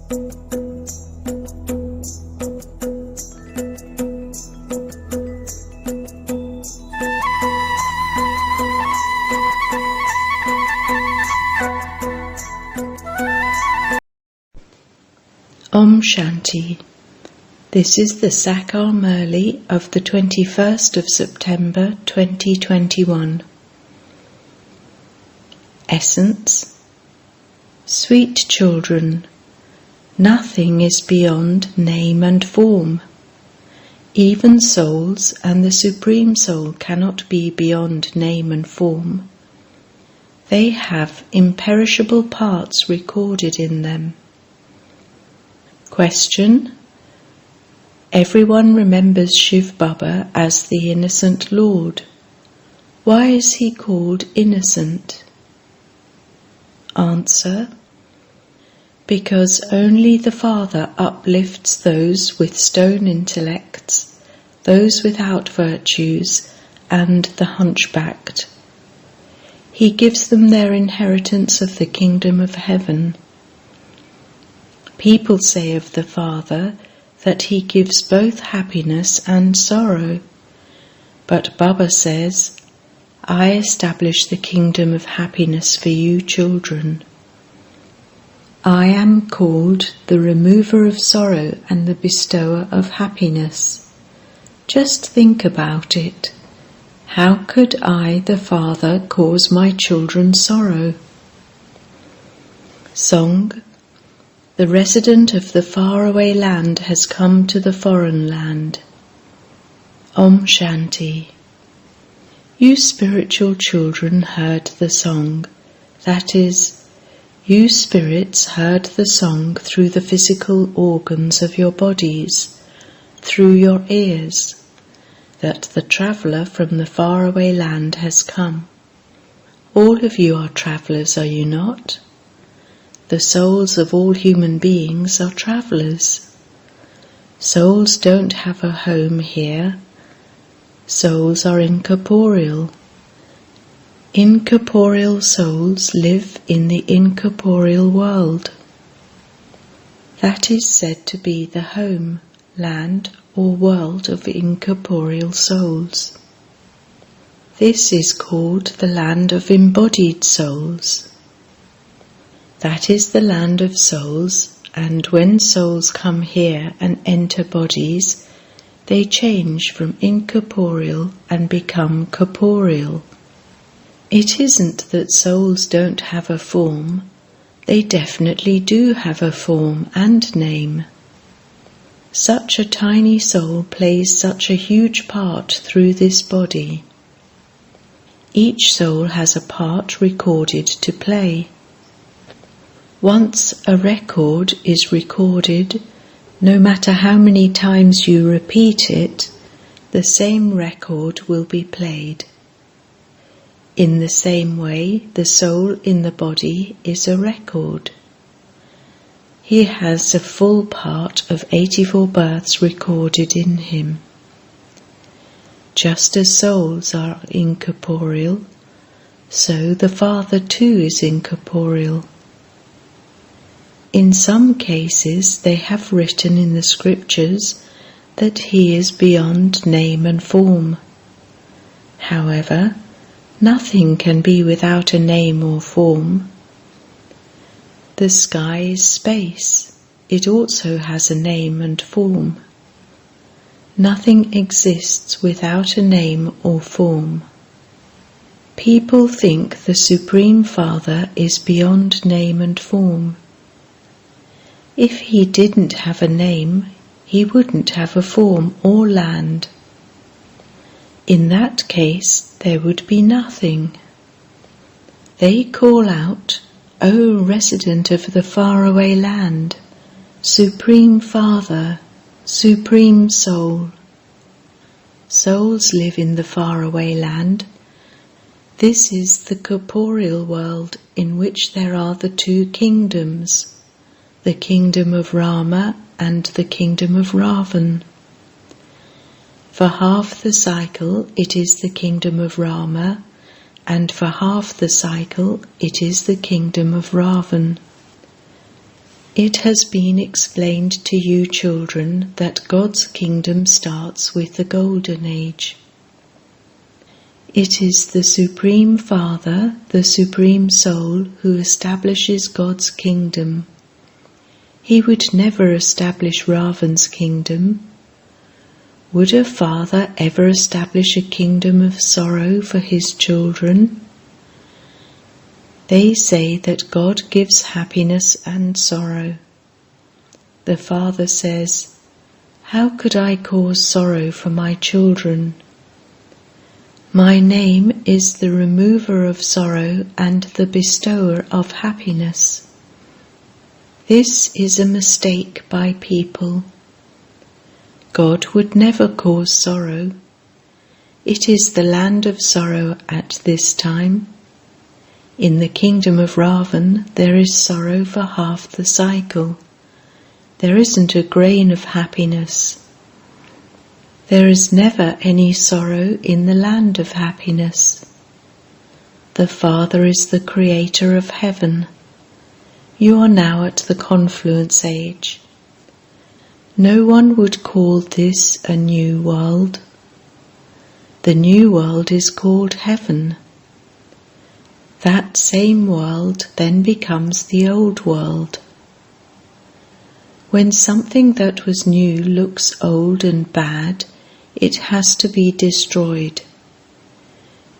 Om Shanti. This is the Saakar Murali of the 21st of September 2021. Essence. Sweet children, nothing is beyond name and form. Even souls and the Supreme Soul cannot be beyond name and form. They have imperishable parts recorded in them. Question. Everyone remembers Shiv Baba as the innocent Lord. Why is he called innocent? Answer. Because only the Father uplifts those with stone intellects, those without virtues, and the hunchbacked. He gives them their inheritance of the kingdom of heaven. People say of the Father that he gives both happiness and sorrow, but Baba says, I establish the kingdom of happiness for you children. I am called the remover of sorrow and the bestower of happiness. Just think about it. How could I, the Father, cause my children sorrow? Song. The resident of the faraway land has come to the foreign land. Om Shanti. You spiritual children heard the song. That is, you spirits heard the song through the physical organs of your bodies, through your ears, that the traveller from the faraway land has come. All of you are travellers, are you not? The souls of all human beings are travellers. Souls don't have a home here. Souls are incorporeal. Incorporeal souls live in the incorporeal world. That is said to be the home, land, or world of incorporeal souls. This is called the land of embodied souls. That is the land of souls, and when souls come here and enter bodies, they change from incorporeal and become corporeal. It isn't that souls don't have a form, they definitely do have a form and name. Such a tiny soul plays such a huge part through this body. Each soul has a part recorded to play. Once a record is recorded, no matter how many times you repeat it, the same record will be played. In the same way, the soul in the body is a record. He has a full part of 84 births recorded in him. Just as souls are incorporeal, so the Father too is incorporeal. In some cases they have written in the scriptures that he is beyond name and form. However, nothing can be without a name or form. The sky is space. It also has a name and form. Nothing exists without a name or form. People think the Supreme Father is beyond name and form. If he didn't have a name, he wouldn't have a form or land. In that case, there would be nothing. They call out, O resident of the faraway land, Supreme Father, Supreme Soul. Souls live in the faraway land. This is the corporeal world in which there are the two kingdoms, the kingdom of Rama and the kingdom of Ravan. For half the cycle it is the kingdom of Rama, and for half the cycle it is the kingdom of Ravan. It has been explained to you, children, that God's kingdom starts with the Golden Age. It is the Supreme Father, the Supreme Soul, who establishes God's kingdom. He would never establish Ravan's kingdom. Would a father ever establish a kingdom of sorrow for his children? They say that God gives happiness and sorrow. The father says, "How could I cause sorrow for my children? My name is the remover of sorrow and the bestower of happiness." This is a mistake by people. God would never cause sorrow. It is the land of sorrow at this time. In the kingdom of Ravan there is sorrow for half the cycle. There isn't a grain of happiness. There is never any sorrow in the land of happiness. The Father is the creator of heaven. You are now at the confluence age. No one would call this a new world. The new world is called heaven. That same world then becomes the old world. When something that was new looks old and bad, it has to be destroyed.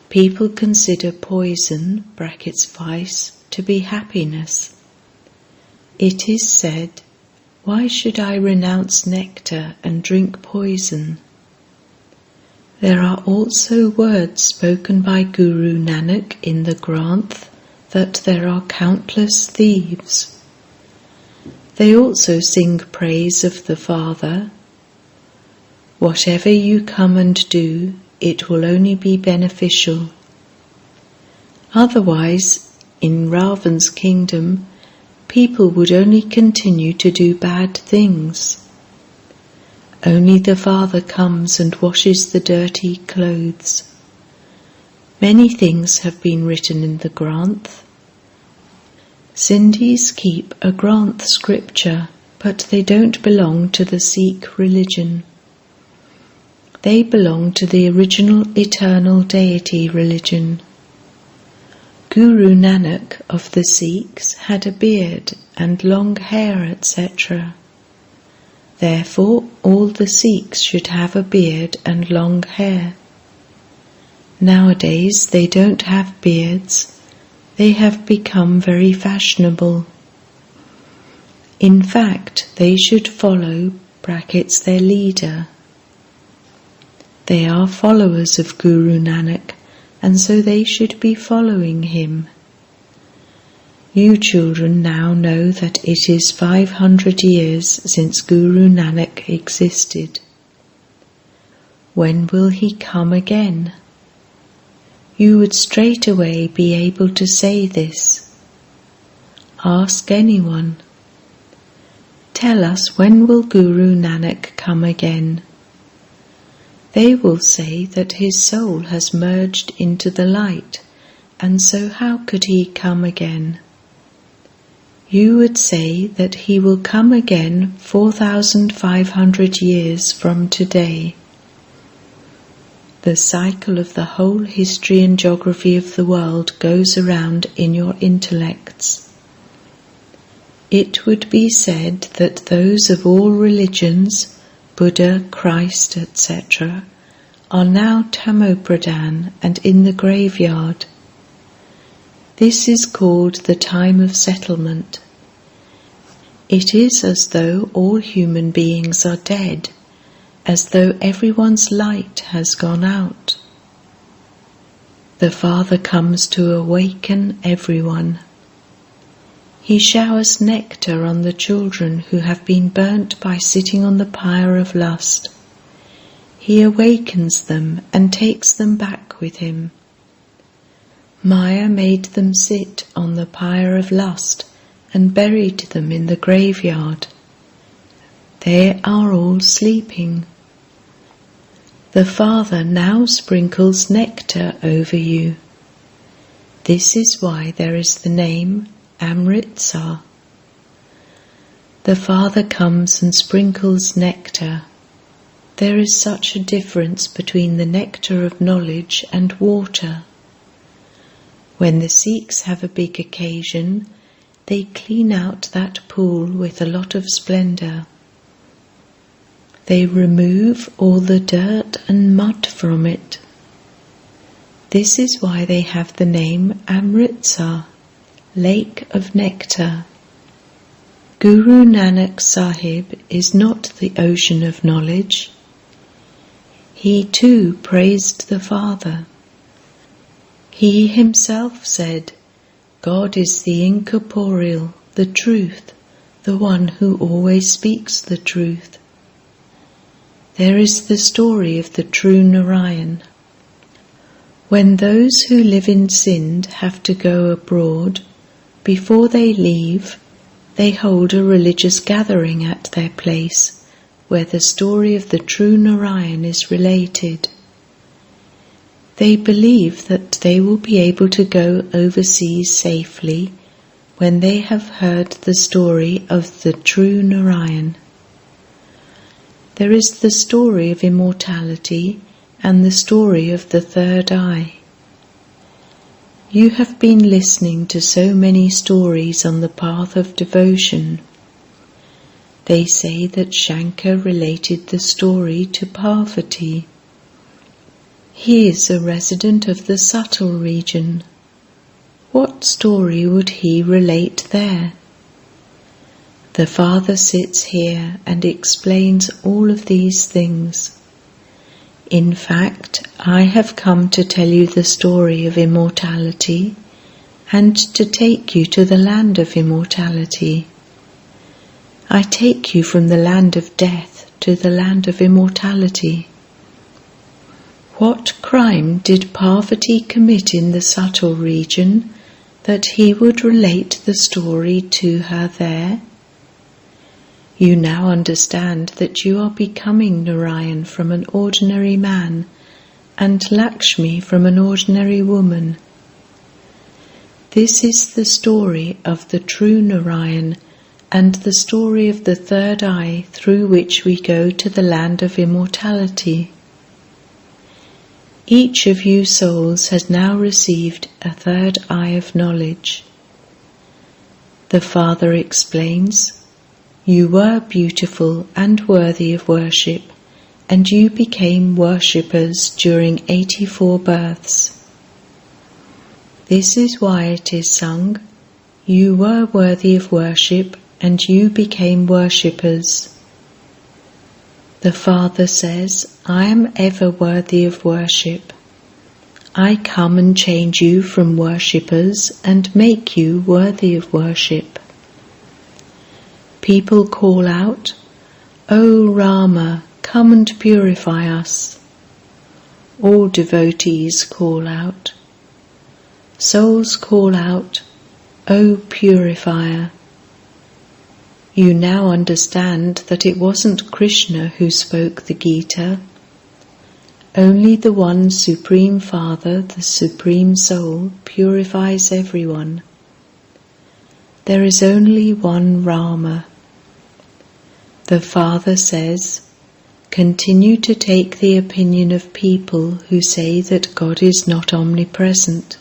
People consider poison, (vice), to be happiness. It is said, "Why should I renounce nectar and drink poison?" There are also words spoken by Guru Nanak in the Granth that there are countless thieves. They also sing praise of the Father. Whatever you come and do, it will only be beneficial. Otherwise, in Ravan's kingdom, people would only continue to do bad things. Only the Father comes and washes the dirty clothes. Many things have been written in the Granth. Sindhis keep a Granth scripture, but they don't belong to the Sikh religion. They belong to the original eternal deity religion. Guru Nanak of the Sikhs had a beard and long hair, etc. Therefore, all the Sikhs should have a beard and long hair. Nowadays they don't have beards. They have become very fashionable. In fact, they should follow (their leader). They are followers of Guru Nanak, and so they should be following him. You children now know that it is 500 years since Guru Nanak existed. When will he come again? You would straight away be able to say this. Ask anyone. Tell us, when will Guru Nanak come again? They will say that his soul has merged into the light, and so how could he come again? You would say that he will come again 4,500 years from today. The cycle of the whole history and geography of the world goes around in your intellects. It would be said that those of all religions, Buddha, Christ, etc., are now Tamopradhan and in the graveyard. This is called the time of settlement. It is as though all human beings are dead, as though everyone's light has gone out. The Father comes to awaken everyone. He showers nectar on the children who have been burnt by sitting on the pyre of lust. He awakens them and takes them back with him. Maya made them sit on the pyre of lust and buried them in the graveyard. They are all sleeping. The Father now sprinkles nectar over you. This is why there is the name Amritsar. The Father comes and sprinkles nectar. There is such a difference between the nectar of knowledge and water. When the Sikhs have a big occasion, they clean out that pool with a lot of splendour. They remove all the dirt and mud from it. This is why they have the name Amritsar, Lake of Nectar. Guru Nanak Sahib is not the ocean of knowledge. He too praised the Father. He himself said, God is the incorporeal, the truth, the one who always speaks the truth. There is the story of the true Narayan. When those who live in Sindh have to go abroad, before they leave, they hold a religious gathering at their place, where the story of the true Narayan is related. They believe that they will be able to go overseas safely when they have heard the story of the true Narayan. There is the story of immortality and the story of the third eye. You have been listening to so many stories on the path of devotion. They say that Shankar related the story to Parvati. He is a resident of the subtle region. What story would he relate there? The Father sits here and explains all of these things. In fact, I have come to tell you the story of immortality and to take you to the land of immortality. I take you from the land of death to the land of immortality. What crime did Parvati commit in the subtle region that he would relate the story to her there? You now understand that you are becoming Narayan from an ordinary man and Lakshmi from an ordinary woman. This is the story of the true Narayan and the story of the third eye through which we go to the land of immortality. Each of you souls has now received a third eye of knowledge. The Father explains, you were beautiful and worthy of worship, and you became worshippers during 84 births. This is why it is sung, you were worthy of worship, and you became worshippers. The Father says, I am ever worthy of worship. I come and change you from worshippers and make you worthy of worship. People call out, O Rama, come and purify us. All devotees call out. Souls call out, O Purifier. You now understand that it wasn't Krishna who spoke the Gita. Only the one Supreme Father, the Supreme Soul, purifies everyone. There is only one Rama. The Father says, continue to take the opinion of people who say that God is not omnipresent.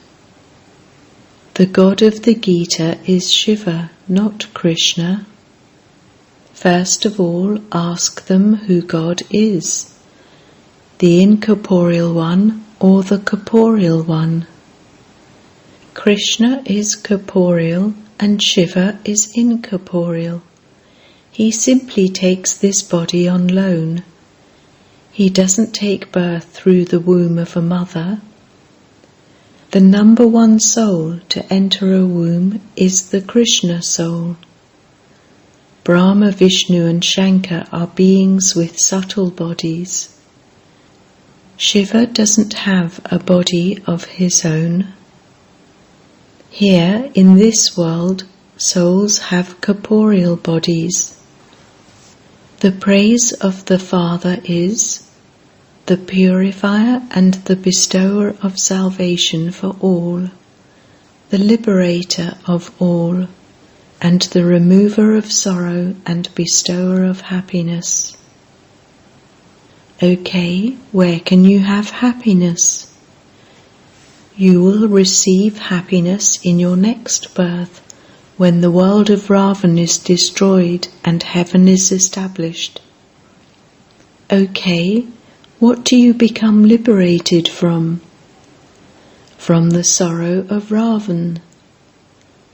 The God of the Gita is Shiva, not Krishna. First of all, ask them who God is, the incorporeal one or the corporeal one. Krishna is corporeal and Shiva is incorporeal. He simply takes this body on loan. He doesn't take birth through the womb of a mother. The number one soul to enter a womb is the Krishna soul. Brahma, Vishnu and Shankar are beings with subtle bodies. Shiva doesn't have a body of his own. Here, in this world, souls have corporeal bodies. The praise of the Father is the purifier and the bestower of salvation for all, the liberator of all, and the remover of sorrow and bestower of happiness. Okay, where can you have happiness? You will receive happiness in your next birth, when the world of Ravan is destroyed and heaven is established. Okay, what do you become liberated from? From the sorrow of Ravan.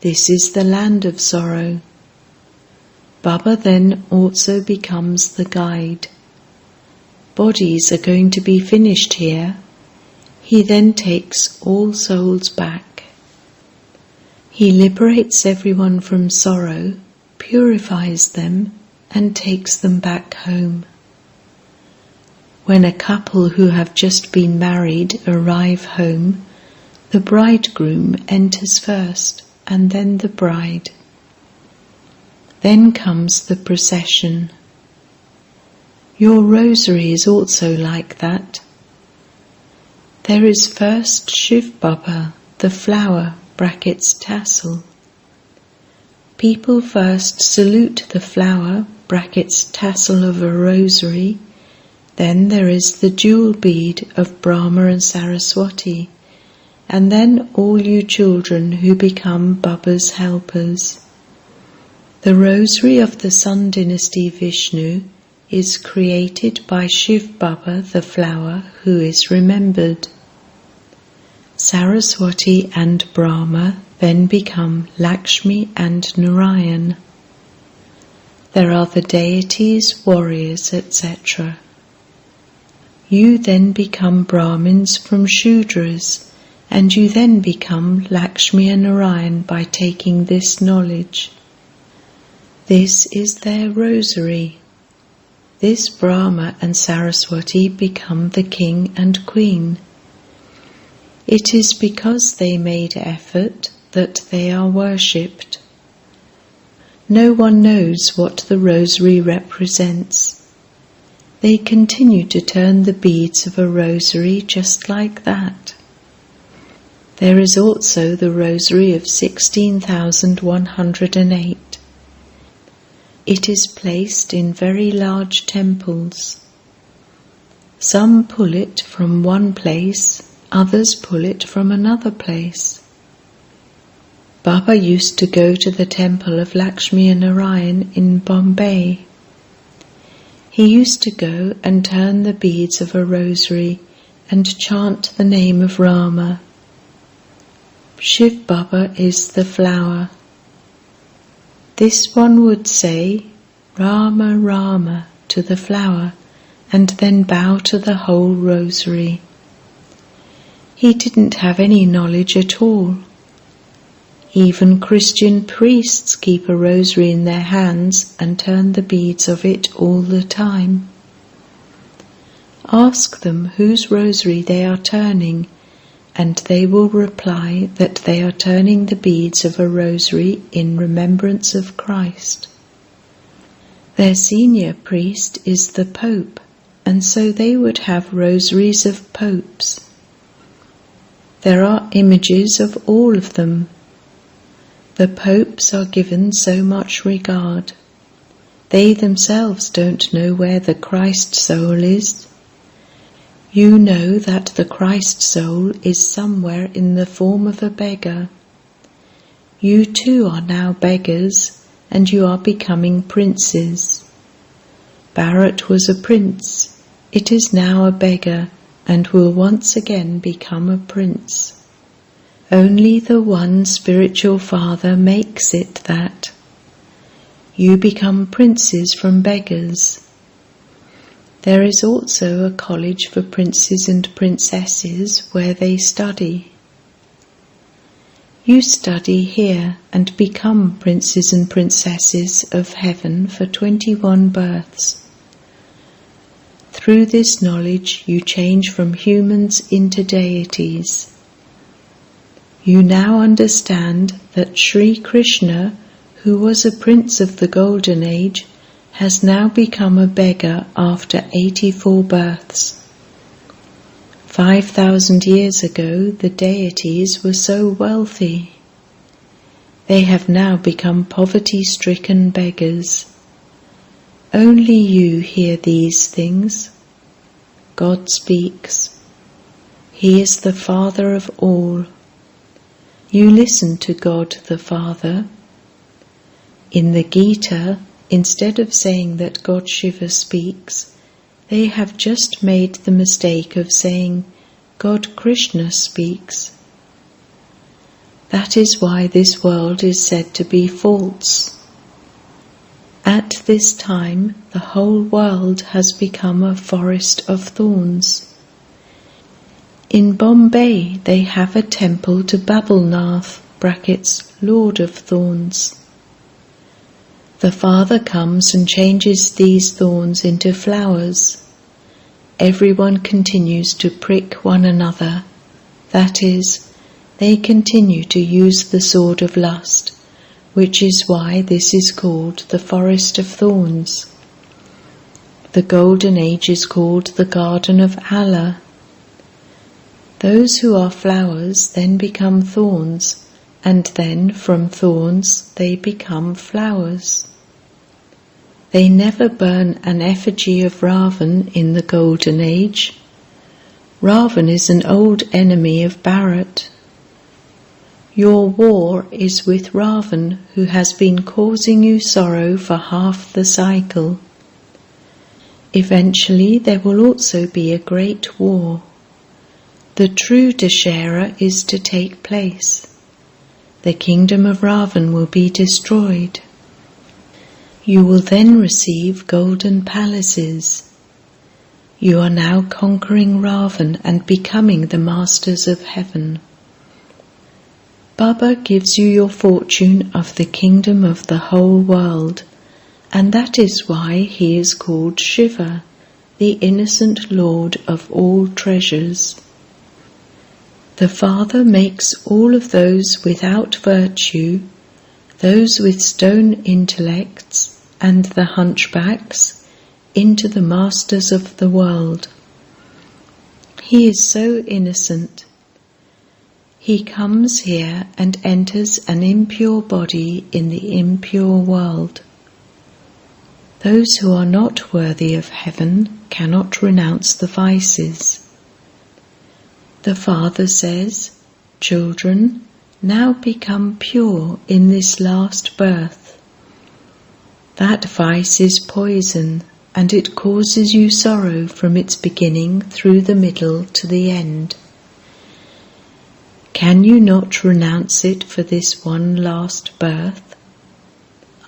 This is the land of sorrow. Baba then also becomes the guide. Bodies are going to be finished here. He then takes all souls back. He liberates everyone from sorrow, purifies them, and takes them back home. When a couple who have just been married arrive home, the bridegroom enters first, and then the bride. Then comes the procession. Your rosary is also like that. There is first Shiv Baba, the flower, (tassel). People first salute the flower, (tassel) of a rosary. Then there is the jewel bead of Brahma and Saraswati, and then all you children who become Baba's helpers. The rosary of the Sun Dynasty Vishnu is created by Shiv Baba, the flower, who is remembered. Saraswati and Brahma then become Lakshmi and Narayan. There are the deities, warriors, etc. You then become Brahmins from Shudras, and you then become Lakshmi and Narayan by taking this knowledge. This is their rosary. This Brahma and Saraswati become the king and queen. It is because they made effort that they are worshipped. No one knows what the rosary represents. They continue to turn the beads of a rosary just like that. There is also the rosary of 16,108. It is placed in very large temples. Some pull it from one place, others pull it from another place. Baba used to go to the temple of Lakshmi and Narayan in Bombay. He used to go and turn the beads of a rosary and chant the name of Rama. Shiv Baba is the flower. This one would say, Rama, Rama, to the flower, and then bow to the whole rosary. He didn't have any knowledge at all. Even Christian priests keep a rosary in their hands and turn the beads of it all the time. Ask them whose rosary they are turning, and they will reply that they are turning the beads of a rosary in remembrance of Christ. Their senior priest is the Pope, and so they would have rosaries of popes. There are images of all of them. The popes are given so much regard. They themselves don't know where the Christ soul is. You know that the Christ soul is somewhere in the form of a beggar. You too are now beggars, and you are becoming princes. Bharat was a prince. It is now a beggar, and will once again become a prince. Only the one spiritual father makes it that. You become princes from beggars. There is also a college for princes and princesses where they study. You study here and become princes and princesses of heaven for 21 births. Through this knowledge you change from humans into deities. You now understand that Sri Krishna, who was a prince of the Golden Age, has now become a beggar after 84 births. 5,000 years ago the deities were so wealthy. They have now become poverty-stricken beggars. Only you hear these things. God speaks. He is the Father of all. You listen to God the Father. In the Gita, instead of saying that God Shiva speaks, they have just made the mistake of saying God Krishna speaks. That is why this world is said to be false. At this time, the whole world has become a forest of thorns. In Bombay, they have a temple to Babulnath, Lord of Thorns. The Father comes and changes these thorns into flowers. Everyone continues to prick one another. That is, they continue to use the sword of lust, which is why this is called the Forest of Thorns. The Golden Age is called the Garden of Allah. Those who are flowers then become thorns, and then from thorns they become flowers. They never burn an effigy of Ravan in the Golden Age. Ravan is an old enemy of Bharat. Your war is with Ravan, who has been causing you sorrow for half the cycle. Eventually there will also be a great war. The true Dashera is to take place. The kingdom of Ravan will be destroyed. You will then receive golden palaces. You are now conquering Ravan and becoming the masters of heaven. Baba gives you your fortune of the kingdom of the whole world, and that is why he is called Shiva, the innocent Lord of all treasures. The Father makes all of those without virtue, those with stone intellects, and the hunchbacks, into the masters of the world. He is so innocent. He comes here and enters an impure body in the impure world. Those who are not worthy of heaven cannot renounce the vices. The Father says, "Children, now become pure in this last birth." That vice is poison, and it causes you sorrow from its beginning through the middle to the end. Can you not renounce it for this one last birth?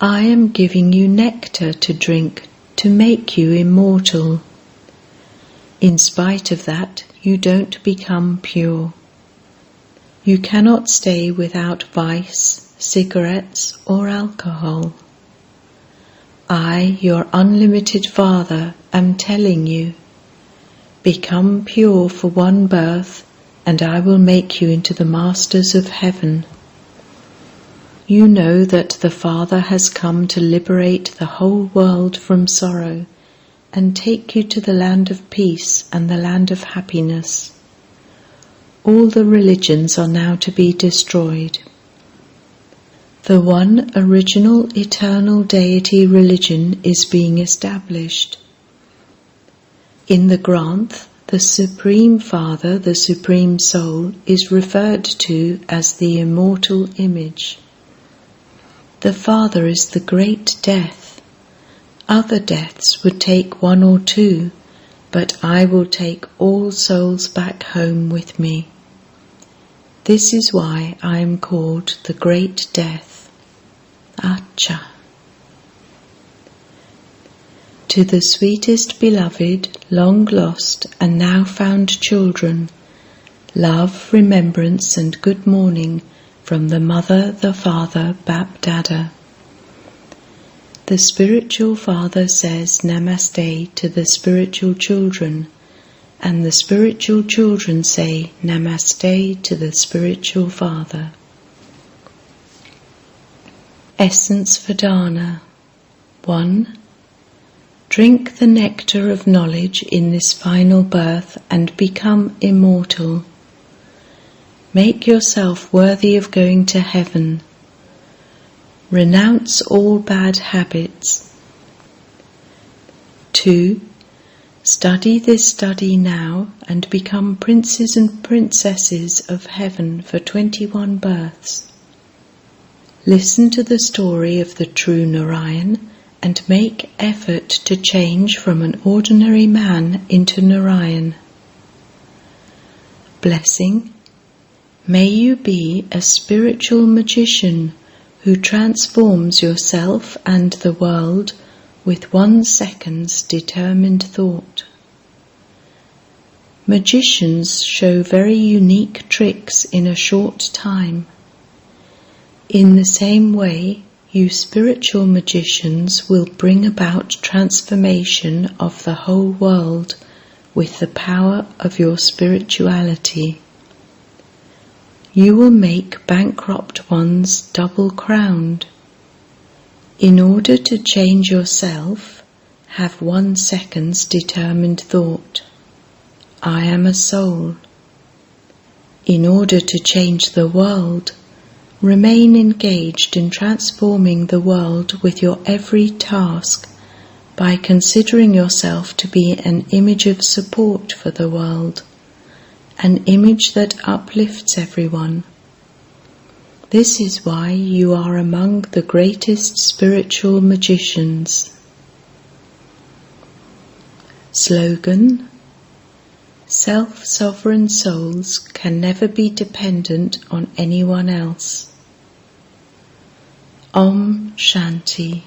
I am giving you nectar to drink to make you immortal. In spite of that, you don't become pure. You cannot stay without vice, cigarettes, or alcohol. I, your unlimited Father, am telling you, become pure for one birth, and I will make you into the masters of heaven. You know that the Father has come to liberate the whole world from sorrow and take you to the land of peace and the land of happiness. All the religions are now to be destroyed. The one original eternal deity religion is being established. In the Granth, the Supreme Father, the Supreme Soul, is referred to as the immortal image. The Father is the great death. Other deaths would take 1 or 2, but I will take all souls back home with me. This is why I am called the Great Death. Acha. To the sweetest beloved, long lost and now found children, love, remembrance and good morning from the Mother, the Father, Bap Dada. The spiritual Father says Namaste to the spiritual children, and the spiritual children say Namaste to the spiritual Father. Essence for Dana. 1. Drink the nectar of knowledge in this final birth and become immortal. Make yourself worthy of going to heaven. Renounce all bad habits. 2. Study this study now and become princes and princesses of heaven for 21 births. Listen to the story of the true Narayan and make effort to change from an ordinary man into Narayan. Blessing. May you be a spiritual magician who transforms yourself and the world with 1 second's determined thought. Magicians show very unique tricks in a short time. In the same way, you spiritual magicians will bring about transformation of the whole world with the power of your spirituality. You will make bankrupt ones double-crowned. In order to change yourself, have 1 second's determined thought. I am a soul. In order to change the world, remain engaged in transforming the world with your every task by considering yourself to be an image of support for the world, an image that uplifts everyone. This is why you are among the greatest spiritual magicians. Slogan: Self-sovereign souls can never be dependent on anyone else. Om Shanti.